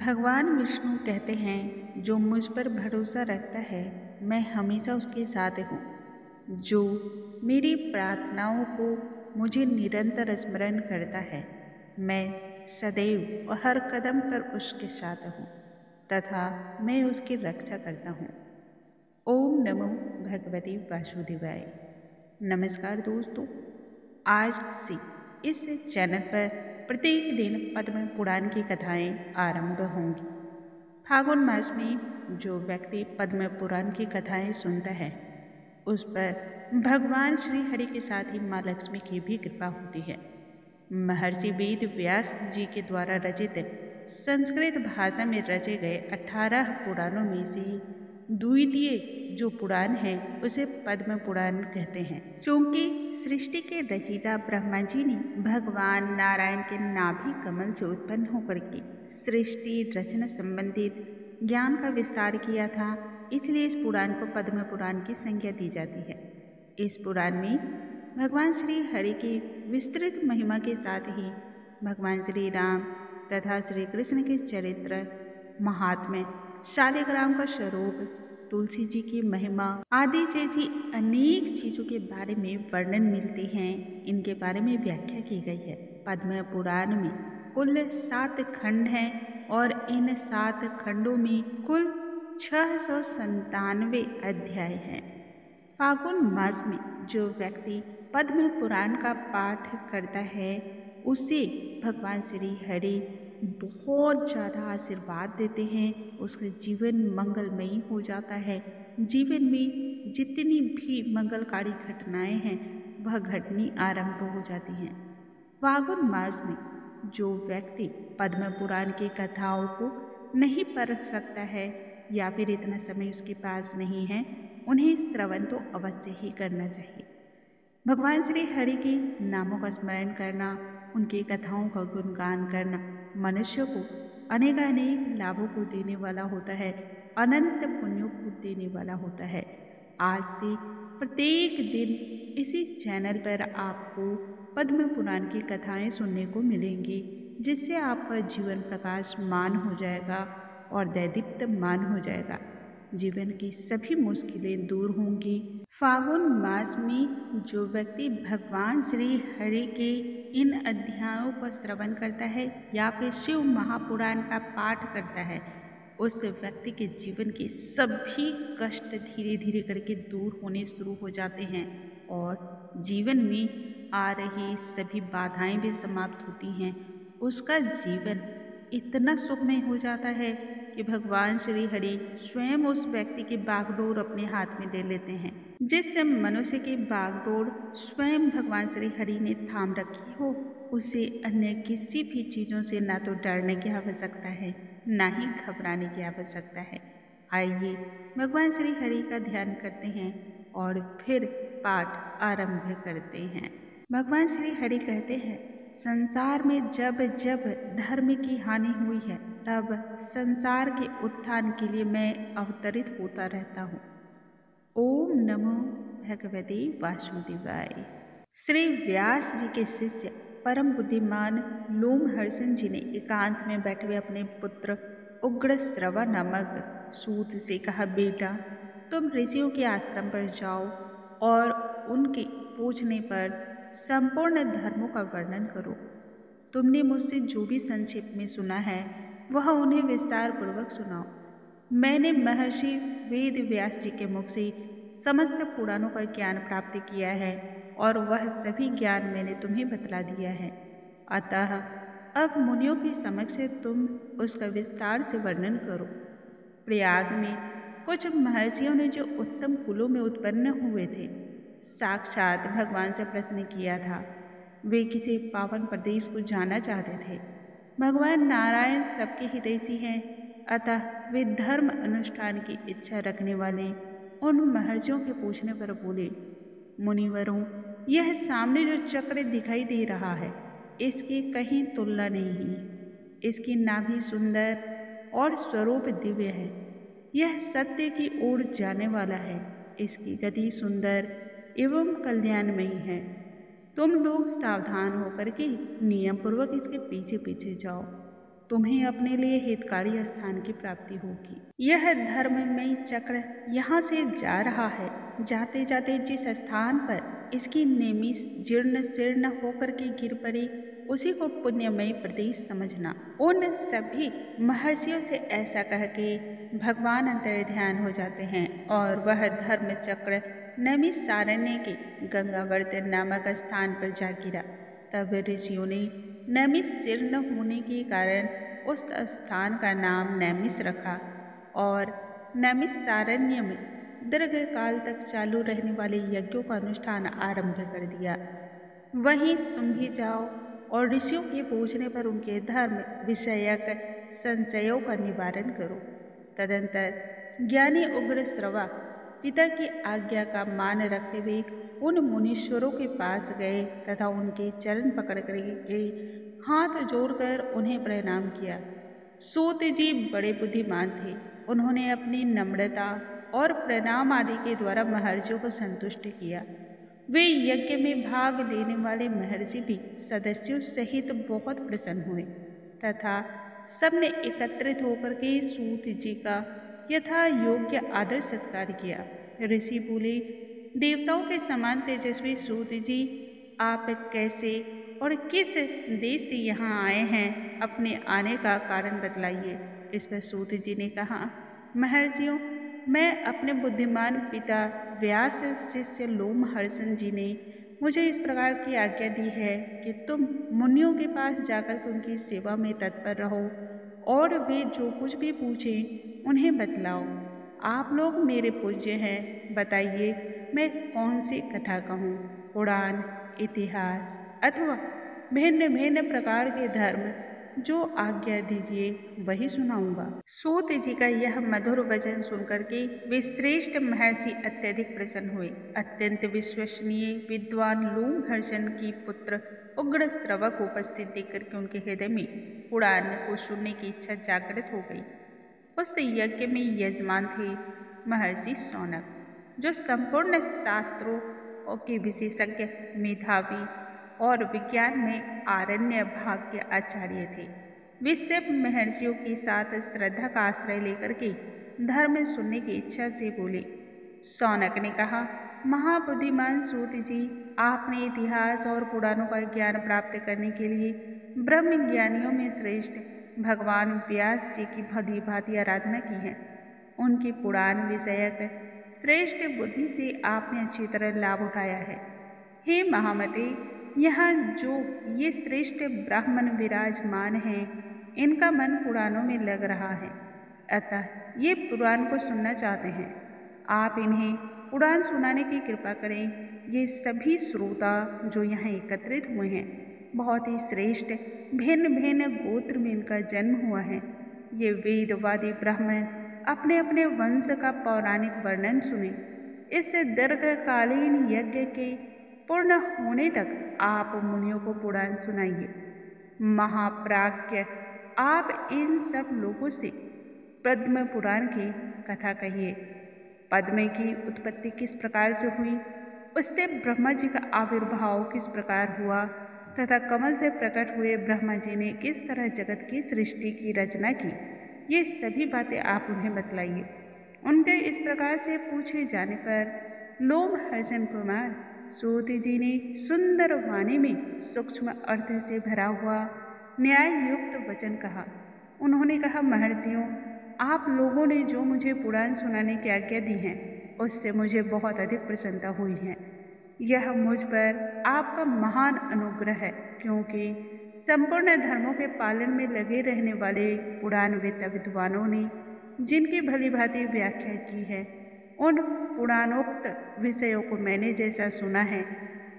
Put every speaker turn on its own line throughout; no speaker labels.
भगवान विष्णु कहते हैं, जो मुझ पर भरोसा रखता है मैं हमेशा उसके साथ हूँ। जो मेरी प्रार्थनाओं को मुझे निरंतर स्मरण करता है, मैं सदैव और हर कदम पर उसके साथ हूँ तथा मैं उसकी रक्षा करता हूँ। ओम नमो भगवते वासुदेवाय। नमस्कार दोस्तों, आज से इस चैनल पर प्रत्येक दिन पद्म पुराण की कथाएं आरंभ होंगी। फागुन मास में जो व्यक्ति पद्म पुराण की कथाएं सुनता है उस पर भगवान श्री हरि के साथ ही माँ लक्ष्मी की भी कृपा होती है। महर्षि वेद व्यास जी के द्वारा रचित संस्कृत भाषा में रचे गए 18 पुराणों में से द्वितीय जो पुराण है उसे पद्म पुराण कहते हैं। क्योंकि सृष्टि के रचयिता ब्रह्मा जी ने भगवान नारायण के नाभि कमल से उत्पन्न होकर के सृष्टि रचना संबंधित ज्ञान का विस्तार किया था, इसलिए इस पुराण को पद्म पुराण की संज्ञा दी जाती है। इस पुराण में भगवान श्री हरि की विस्तृत महिमा के साथ ही भगवान श्री राम तथा श्री कृष्ण के चरित्र, महात्म्य, शालिग्राम का स्वरूप, तुलसी जी की महिमा आदि जैसी अनेक चीजों के बारे में वर्णन मिलते हैं। इनके बारे में व्याख्या की गई है। पद्म पुराण में कुल 7 खंड हैं और इन 7 खंडों में कुल 697 अध्याय हैं। फागुन मास में जो व्यक्ति पद्म पुराण का पाठ करता है उसे भगवान श्री हरि बहुत ज़्यादा आशीर्वाद देते हैं। उसका जीवन मंगलमयी हो जाता है। जीवन में जितनी भी मंगलकारी घटनाएं हैं वह घटनी आरंभ हो जाती हैं। फागुन मास में जो व्यक्ति पद्म पुराण की कथाओं को नहीं पढ़ सकता है या फिर इतना समय उसके पास नहीं है, उन्हें श्रवण तो अवश्य ही करना चाहिए। भगवान श्री हरि के नामों का स्मरण करना, उनकी कथाओं का गुणगान करना मनुष्य को अनेकानेक लाभों को देने वाला होता है, अनंत पुण्यों को देने वाला होता है। आज से प्रत्येक दिन इसी चैनल पर आपको पद्म पुराण की कथाएं सुनने को मिलेंगी, जिससे आपका जीवन प्रकाशमान हो जाएगा और दैदीप्यमान हो जाएगा। जीवन की सभी मुश्किलें दूर होंगी। फागुन मास में जो व्यक्ति भगवान श्री हरि के इन अध्यायों का श्रवण करता है या फिर शिव महापुराण का पाठ करता है, उस व्यक्ति के जीवन के सभी कष्ट धीरे धीरे करके दूर होने शुरू हो जाते हैं और जीवन में आ रही सभी बाधाएं भी समाप्त होती हैं। उसका जीवन इतना सुखमय हो जाता है कि भगवान श्री हरि स्वयं उस व्यक्ति की बागडोर अपने हाथ में ले लेते हैं। जिस मनुष्य की बागडोर स्वयं भगवान श्री हरि ने थाम रखी हो, उसे अन्य किसी भी चीजों से ना तो डरने की आवश्यकता है, ना ही घबराने की आवश्यकता है। आइए भगवान श्री हरि का ध्यान करते हैं और फिर पाठ आरंभ करते हैं। भगवान श्री हरि कहते हैं, संसार में जब जब धर्म की हानि हुई है तब संसार के उत्थान के लिए मैं अवतरित होता रहता हूँ। ओम नमो भगवते वासुदेवाय। श्री व्यास जी के शिष्य परम बुद्धिमान लोमहर्षण जी ने एकांत में बैठे हुए अपने पुत्र उग्रश्रवा नामक सूत से कहा, बेटा तुम ऋषियों के आश्रम पर जाओ और उनके पूछने पर संपूर्ण धर्मों का वर्णन करो। तुमने मुझसे जो भी संक्षेप में सुना है वह उन्हें विस्तार पूर्वक सुनाओ। मैंने महर्षि वेद व्यास जी के मुख से समस्त पुराणों का ज्ञान प्राप्त किया है और वह सभी ज्ञान मैंने तुम्हें बतला दिया है। अतः अब मुनियों के समक्ष तुम उसका विस्तार से वर्णन करो। प्रयाग में कुछ महर्षियों ने जो उत्तम कुलों में उत्पन्न हुए थे, साक्षात भगवान से प्रश्न किया था। वे किसी पावन प्रदेश को जाना चाहते थे। भगवान नारायण सबके हितैषी हैं, अतः वे धर्म अनुष्ठान की इच्छा रखने वाले उन महर्षियों के पूछने पर बोले, मुनिवरों, यह सामने जो चक्र दिखाई दे रहा है इसकी कहीं तुलना नहीं है। इसकी नाभि सुंदर और स्वरूप दिव्य है। यह सत्य की ओर जाने वाला है। इसकी गति सुंदर एवं कल्याणमयी है। तुम लोग सावधान होकर के नियम पूर्वक इसके पीछे पीछे जाओ। तुम्हें अपने लिए हितकारी स्थान की प्राप्ति होगी। यह धर्ममय चक्र यहाँ से जा रहा है। जाते जाते जिस स्थान पर इसकी नेमी जीर्ण शीर्ण होकर के गिर पड़ी, उसी को पुण्यमयी प्रदेश समझना। उन सभी महर्षियों से ऐसा कह के भगवान अंतर्ध्यान हो जाते हैं और वह धर्म चक्र नैमिषारण्य के गंगावर्त नामक स्थान पर जा गिरा। तब ऋषियों ने नैमिषीर्ण होने के कारण उस स्थान का नाम नैमिष रखा और नैमिषारण्य में दीर्घ काल तक चालू रहने वाले यज्ञों का अनुष्ठान आरंभ कर दिया। वहीं तुम भी जाओ और ऋषियों के पूछने पर उनके धर्म विषयक संशयों का निवारण करो। तदंतर ज्ञानी उग्र श्रवा पिता की आज्ञा का मान रखते हुए उन मुनीश्वरों के पास गए तथा उनके चरण पकड़ के हाथ जोड़कर उन्हें प्रणाम किया। सूत जी बड़े बुद्धिमान थे। उन्होंने अपनी नम्रता और प्रणाम आदि के द्वारा महर्षियों को संतुष्ट किया। वे यज्ञ में भाग लेने वाले महर्षि भी सदस्यों सहित बहुत प्रसन्न हुए तथा सबने एकत्रित होकर के सूत जी का यथा योग्य आदर सत्कार किया। ऋषि बोले, देवताओं के समान तेजस्वी सूत जी, आप कैसे और किस देश से यहाँ आए हैं? अपने आने का कारण बतलाइए। इस पर सूत जी ने कहा, महर्षियों, मैं अपने बुद्धिमान पिता व्यास शिष्य लोमहर्षण जी ने मुझे इस प्रकार की आज्ञा दी है कि तुम मुनियों के पास जाकर उनकी सेवा में तत्पर रहो और वे जो कुछ भी पूछें उन्हें बतलाओ। आप लोग मेरे पूज्य हैं, बताइए मैं कौन सी कथा कहूँ? पुराण, इतिहास अथवा भिन्न भिन्न प्रकार के धर्म, जो आज्ञा दीजिए वही सुनाऊंगा। सूत जी का यह मधुर वचन सुनकर के वे श्रेष्ठ महर्षि अत्यधिक प्रसन्न हुए। अत्यंत विश्वसनीय विद्वान लोमहर्षण की पुत्र उग्र श्रवा को उपस्थित देखकर के उनके हृदय में पुराण को सुनने की इच्छा जागृत हो गई। उस यज्ञ में यजमान थे महर्षि शौनक, जो संपूर्ण शास्त्रों के विशेषज्ञ, मेधावी और विज्ञान में आरण्य भाग के आचार्य थे। वे सब महर्षियों के साथ श्रद्धा का आश्रय लेकर के धर्म सुनने की इच्छा से बोले। शौनक ने कहा, महाबुद्धिमान सूत जी, आपने इतिहास और पुराणों का ज्ञान प्राप्त करने के लिए ब्रह्म ज्ञानियों में श्रेष्ठ भगवान व्यास जी की भली भांति आराधना की है। उनकी पुराण विषयक श्रेष्ठ बुद्धि से आपने अच्छी तरह लाभ उठाया है। हे महामते, यहाँ जो ये श्रेष्ठ ब्राह्मण विराजमान हैं, इनका मन पुराणों में लग रहा है, अतः ये पुराण को सुनना चाहते हैं। आप इन्हें पुराण सुनाने की कृपा करें। ये सभी श्रोता जो यहाँ एकत्रित हुए हैं, बहुत ही श्रेष्ठ भिन्न भिन्न गोत्र में इनका जन्म हुआ है। ये वेदवादी ब्राह्मण अपने अपने वंश का पौराणिक वर्णन सुने। इस दीर्घकालीन यज्ञ के पूर्ण होने तक आप मुनियों को पुराण सुनाइए। महाप्राज्ञ, आप इन सब लोगों से पद्म पुराण की कथा कहिए। पद्म की उत्पत्ति किस प्रकार से हुई, उससे ब्रह्मा जी का आविर्भाव किस प्रकार हुआ तथा कमल से प्रकट हुए ब्रह्मा जी ने किस तरह जगत की सृष्टि की रचना की, ये सभी बातें आप उन्हें बतलाइए। उनके इस प्रकार से पूछे जाने पर लोमहर्षण कुमार सूत जी ने सुंदर वाणी में सूक्ष्म अर्थ से भरा हुआ न्याय युक्त वचन कहा। उन्होंने कहा, महर्षियों, आप लोगों ने जो मुझे पुराण सुनाने की आज्ञा दी है, उससे मुझे बहुत अधिक प्रसन्नता हुई है। यह मुझ पर आपका महान अनुग्रह है, क्योंकि संपूर्ण धर्मों के पालन में लगे रहने वाले पुराणवेत्ता विद्वानों ने जिनकी भली भांति व्याख्या की है, उन पुराणोक्त विषयों को मैंने जैसा सुना है,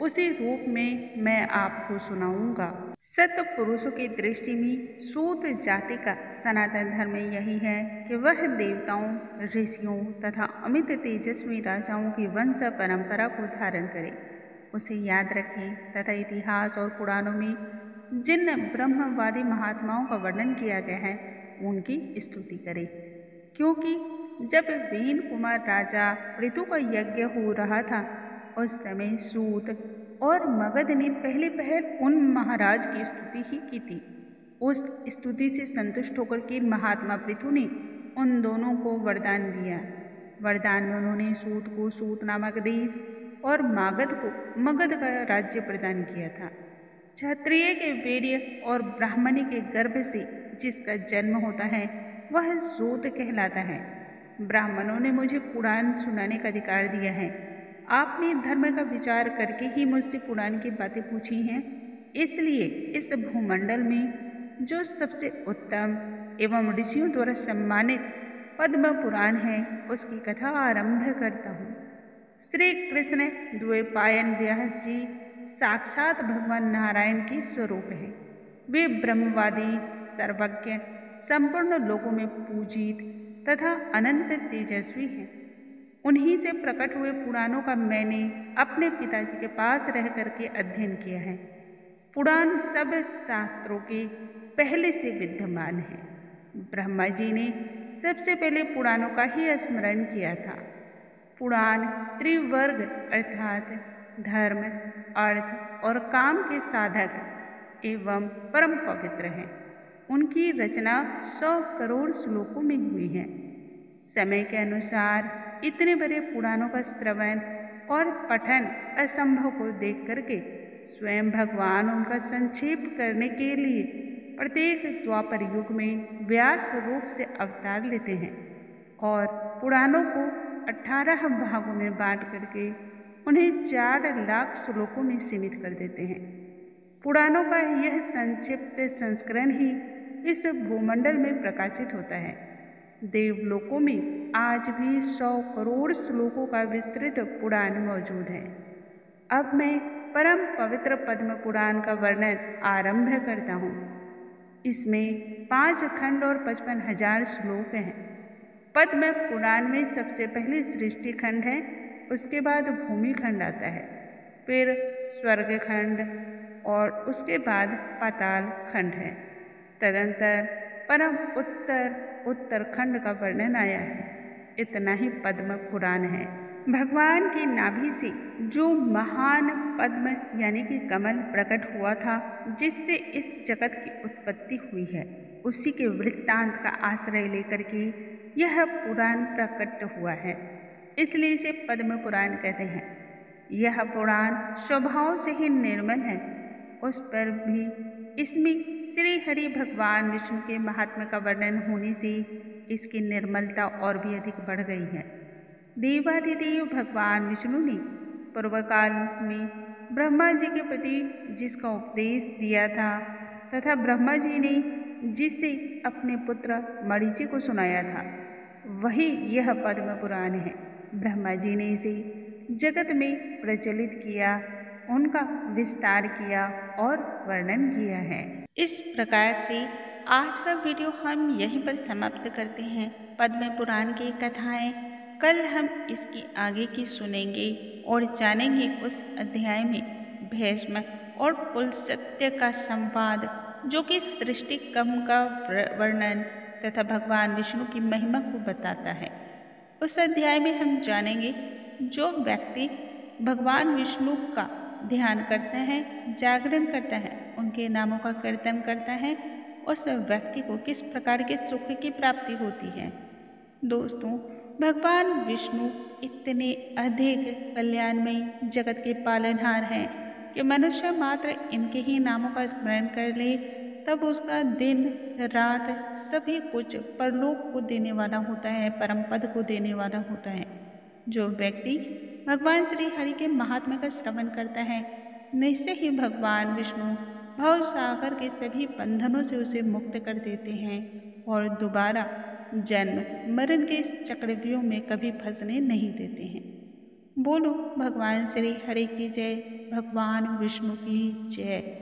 उसी रूप में मैं आपको सुनाऊंगा। सत्पुरुषों की दृष्टि में सूत जाति का सनातन धर्म यही है कि वह देवताओं, ऋषियों तथा अमित तेजस्वी राजाओं की वंश परंपरा को धारण करे, उसे याद रखे तथा इतिहास और पुराणों में जिन ब्रह्मवादी महात्माओं का वर्णन किया गया है, उनकी स्तुति करे। क्योंकि जब वेन कुमार राजा पृथु का यज्ञ हो रहा था, उस समय सूत और मगध ने पहले पहल उन महाराज की स्तुति ही की थी। उस स्तुति से संतुष्ट होकर के महात्मा पृथु ने उन दोनों को वरदान दिया। वरदान में उन्होंने सूत को सूत नामक देश और मागध को मगध का राज्य प्रदान किया था। क्षत्रिय के वीर्य और ब्राह्मणी के गर्भ से जिसका जन्म होता है वह सूत कहलाता है। ब्राह्मणों ने मुझे पुराण सुनाने का अधिकार दिया है। आपने धर्म का विचार करके ही मुझसे पुराण की बातें पूछी हैं, इसलिए इस भूमंडल में जो सबसे उत्तम एवं ऋषियों द्वारा सम्मानित पद्म पुराण है उसकी कथा आरंभ करता हूँ। श्री कृष्ण द्वैपायन व्यास जी साक्षात भगवान नारायण के स्वरूप हैं। वे ब्रह्मवादी, सर्वज्ञ, संपूर्ण लोकों में पूजित तथा अनंत तेजस्वी हैं। उन्हीं से प्रकट हुए पुराणों का मैंने अपने पिताजी के पास रह करके अध्ययन किया है। पुराण सब शास्त्रों के पहले से विद्यमान है। ब्रह्मा जी ने सबसे पहले पुराणों का ही स्मरण किया था। पुराण त्रिवर्ग अर्थात धर्म, अर्थ और काम के साधक एवं परम पवित्र हैं। उनकी रचना 100 करोड़ श्लोकों में हुई है। समय के अनुसार इतने बड़े पुराणों का श्रवण और पठन असंभव को देख करके स्वयं भगवान उनका संक्षेप करने के लिए प्रत्येक द्वापर युग में व्यास रूप से अवतार लेते हैं और पुराणों को 18 भागों में बांट करके उन्हें 4 लाख श्लोकों में सीमित कर देते हैं। पुराणों का यह संक्षिप्त संस्करण ही इस भूमंडल में प्रकाशित होता है। देवलोकों में आज भी 100 करोड़ श्लोकों का विस्तृत पुराण मौजूद है। अब मैं परम पवित्र पद्म पुराण का वर्णन आरंभ करता हूँ। इसमें 5 खंड और 55,000 श्लोक हैं। पद्म पुराण में सबसे पहले सृष्टि खंड है, उसके बाद भूमि खंड आता है, फिर स्वर्ग खंड और उसके बाद पाताल खंड है। तदंतर परम उत्तरखंड का वर्णन आया है। इतना ही पद्म पुराण है। भगवान की नाभि से जो महान पद्म यानी कि कमल प्रकट हुआ था, जिससे इस जगत की उत्पत्ति हुई है, उसी के वृत्तांत का आश्रय लेकर के यह पुराण प्रकट हुआ है, इसलिए इसे पद्म पुराण कहते हैं। यह पुराण स्वभाव से ही निर्मल है, उस पर भी इसमें श्री हरि भगवान विष्णु के महात्म्य का वर्णन होने से इसकी निर्मलता और भी अधिक बढ़ गई है। देवाधिदेव भगवान विष्णु ने पूर्व काल में ब्रह्मा जी के प्रति जिसका उपदेश दिया था तथा ब्रह्मा जी ने जिसे अपने पुत्र मरीचि को सुनाया था, वही यह पद्म पुराण है। ब्रह्मा जी ने इसे जगत में प्रचलित किया, उनका विस्तार किया और वर्णन किया है। इस प्रकार से आज का वीडियो हम यहीं पर समाप्त करते हैं। पद्म पुराण की कथाएं कल हम इसकी आगे की सुनेंगे और जानेंगे उस अध्याय में भीष्म और पुलस्त्य का संवाद, जो कि सृष्टि क्रम का वर्णन तथा भगवान विष्णु की महिमा को बताता है। उस अध्याय में हम जानेंगे जो व्यक्ति भगवान विष्णु का ध्यान करता है, जागरण करता है, उनके नामों का कीर्तन करता है, उस व्यक्ति को किस प्रकार के सुख की प्राप्ति होती है। दोस्तों, भगवान विष्णु इतने अधिक कल्याणमयी जगत के पालनहार हैं कि मनुष्य मात्र इनके ही नामों का स्मरण कर ले तब उसका दिन रात सभी कुछ परलोक को देने वाला होता है, परम पद को देने वाला होता है। जो व्यक्ति भगवान श्री हरि के महात्म्य का श्रवण करता है, निश्चय ही भगवान विष्णु भव सागर के सभी बंधनों से उसे मुक्त कर देते हैं और दोबारा जन्म मरण के इस चक्रव्यूह में कभी फंसने नहीं देते हैं। बोलो भगवान श्री हरि की जय, भगवान विष्णु की जय।